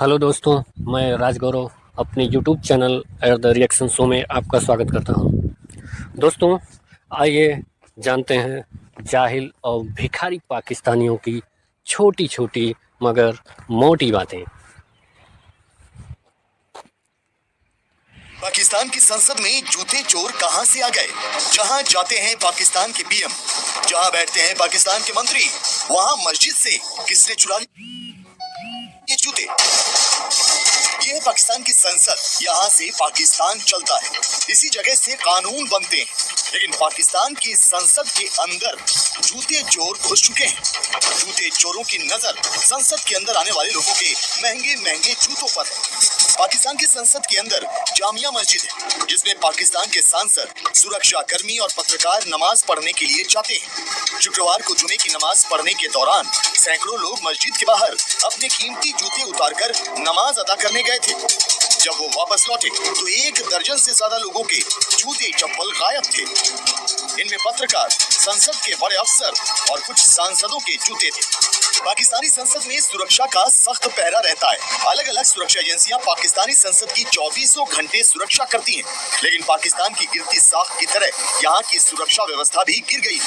Hello दोस्तों, मैं राजगौरव अपने YouTube channel at the reaction show में आपका स्वागत करता हूं। दोस्तों, आइए जानते हैं जाहिल और भिखारी पाकिस्तानियों की छोटी छोटी मगर मोटी बातें। पाकिस्तान की संसद में जूते चोर कहां से आ गए? जहां जाते हैं पाकिस्तान के पीएम, जहां बैठते हैं पाकिस्तान के मंत्री, वहां मस्जिद से किसने चुरा ये जूते? ये है पाकिस्तान की संसद, यहाँ से पाकिस्तान चलता है, इसी जगह से कानून बनते हैं। लेकिन पाकिस्तान की संसद के अंदर जूते चोर घुस चुके हैं। जूते चोरों की नजर संसद के अंदर आने वाले लोगों के महंगे महंगे जूतों पर है। पाकिस्तान की संसद के अंदर जामिया मस्जिद है, जिसमें पाकिस्तान के सांसद, सुरक्षा कर्मी और पत्रकार नमाज पढ़ने के लिए जाते हैं। शुक्रवार को जुमे की नमाज पढ़ने के दौरान सैकड़ों लोग मस्जिद के बाहर अपने कीमती जूते उतारकर नमाज अदा करने गए थे। जब वो वापस लौटे तो 1 दर्जन से ज्यादा लोगों के जूते चप्पल गायब थे। इनमें पत्रकार, संसद के बड़े अफसर और कुछ सांसदों के जूते थे। पाकिस्तानी संसद में सुरक्षा का सख्त पहरा रहता है। अलग अलग सुरक्षा एजेंसियां पाकिस्तानी संसद की 24 घंटे सुरक्षा करती हैं। लेकिन पाकिस्तान की गिरती साख की तरह यहाँ की सुरक्षा व्यवस्था भी गिर गई।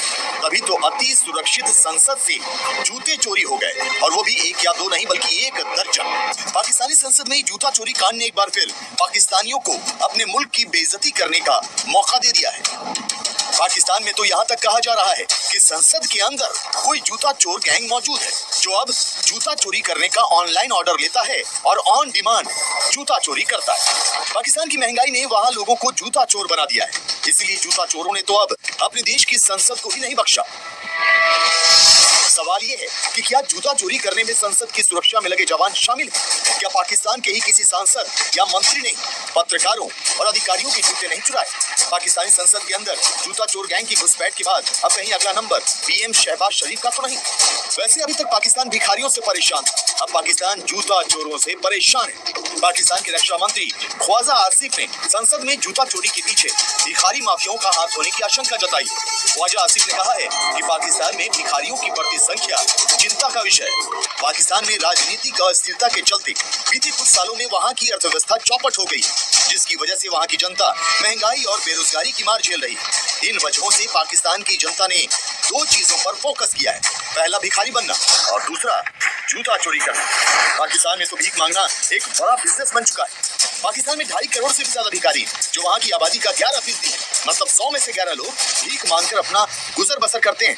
तभी तो अति सुरक्षित संसद से जूते चोरी हो गए, और वो भी 1 या 2 नहीं बल्कि 1 दर्जन। पाकिस्तानी संसद में जूता चोरी कांड ने एक बार फिर पाकिस्तानियों को अपने मुल्क की बेइज्जती करने का मौका दे दिया है। पाकिस्तान में तो यहाँ तक कहा जा रहा है कि संसद के अंदर कोई जूता चोर गैंग मौजूद है, जो अब जूता चोरी करने का ऑनलाइन ऑर्डर लेता है और ऑन डिमांड जूता चोरी करता है। पाकिस्तान की महंगाई ने वहाँ लोगों को जूता चोर बना दिया है, इसलिए जूता चोरों ने तो अब अपने देश की संसद को भी नहीं बख्शा। सवाल ये है कि क्या जूता चोरी करने में संसद की सुरक्षा में लगे जवान शामिल हैं? क्या पाकिस्तान के ही किसी सांसद या मंत्री ने पत्रकारों और अधिकारियों के जूते नहीं चुराए? पाकिस्तानी संसद के अंदर जूता चोर गैंग की घुसपैठ के बाद अब कहीं अगला नंबर पीएम शहबाज शरीफ का तो नहीं। वैसे अभी तक पाकिस्तान भिखारियों से परेशान था, अब पाकिस्तान जूता चोरों से परेशान है। पाकिस्तान के रक्षा मंत्री ख्वाजा आसिफ ने संसद में जूता चोरी के पीछे भिखारी माफियाओं का हाथ होने की आशंका जताई। ख्वाजा आसिफ ने कहा है कि पाकिस्तान में भिखारियों की बढ़ती संख्या चिंता का विषय है। पाकिस्तान में राजनीतिक अस्थिरता के चलते बीते कुछ सालों में वहाँ की अर्थव्यवस्था चौपट हो गई, जिसकी वजह से वहाँ की जनता महंगाई और बेरोजगारी की मार झेल रही है। इन वजहों से पाकिस्तान की जनता ने 2 चीजों पर फोकस किया है, पहला भिखारी बनना और दूसरा जूता चोरी करना। पाकिस्तान में तो भीख मांगना एक बड़ा बिजनेस बन चुका है। पाकिस्तान में 2.5 करोड़ से भी ज्यादा भिखारी हैं, जो वहाँ की आबादी का 11% है। मतलब 100 में से 11 लोग भीख मांगकर अपना गुजर बसर करते हैं।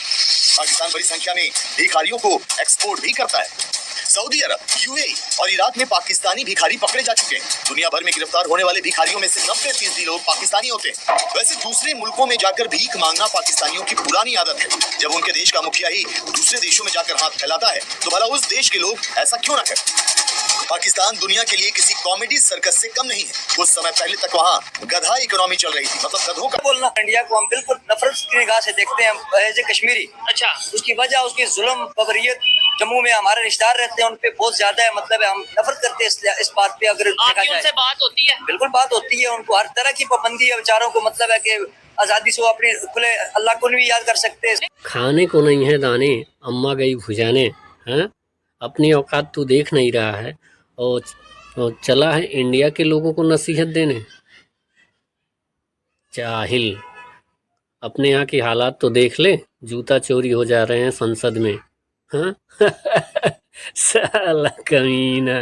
पाकिस्तान बड़ी संख्या में भिखारियों को एक्सपोर्ट भी करता है। सऊदी अरब, यूएई और इराक में पाकिस्तानी भिखारी पकड़े जा चुके हैं। दुनिया भर में गिरफ्तार होने वाले भिखारियों में से 90% लोग पाकिस्तानी होते हैं। वैसे दूसरे मुल्कों में जाकर भीख मांगना पाकिस्तानियों की पुरानी आदत है। जब उनके देश का मुखिया ही दूसरे देशों में जाकर हाथ फैलाता है, तो भला उस देश के लोग ऐसा क्यों ना करें? पाकिस्तान दुनिया के लिए किसी कॉमेडी सर्कस से कम नहीं है। कुछ समय पहले तक वहाँ गधा इकोनॉमी चल रही थी, मतलब गधों का बोलना। इंडिया को हम बिल्कुल नफरत की निगाह से देखते हैं, एज ए कश्मीरी। अच्छा, उसकी वजह उसकी जुल्म बबरियत, जम्मू में हमारे रिश्तेदार रहते हैं, उन पे बहुत ज्यादा है। मतलब हम नफरत करते हैं इस बात पे। अगर देखा जाए उनसे बात होती है, बिल्कुल बात होती है। उनको हर तरह की पाबंदी है बेचारों को। मतलब है कि आजादी से वो अपने खुले अल्लाह को भी याद कर सकते हैं। खाने को नहीं है दाने, अम्मा गई भुजाने। हैं, अपनी औकात तो देख नहीं रहा है और चला है इंडिया के लोगों को नसीहत देने। जाहिल, अपने यहाँ की हालात तो देख ले, जूता चोरी हो जा रहे हैं संसद में। हाँ साला कमीना।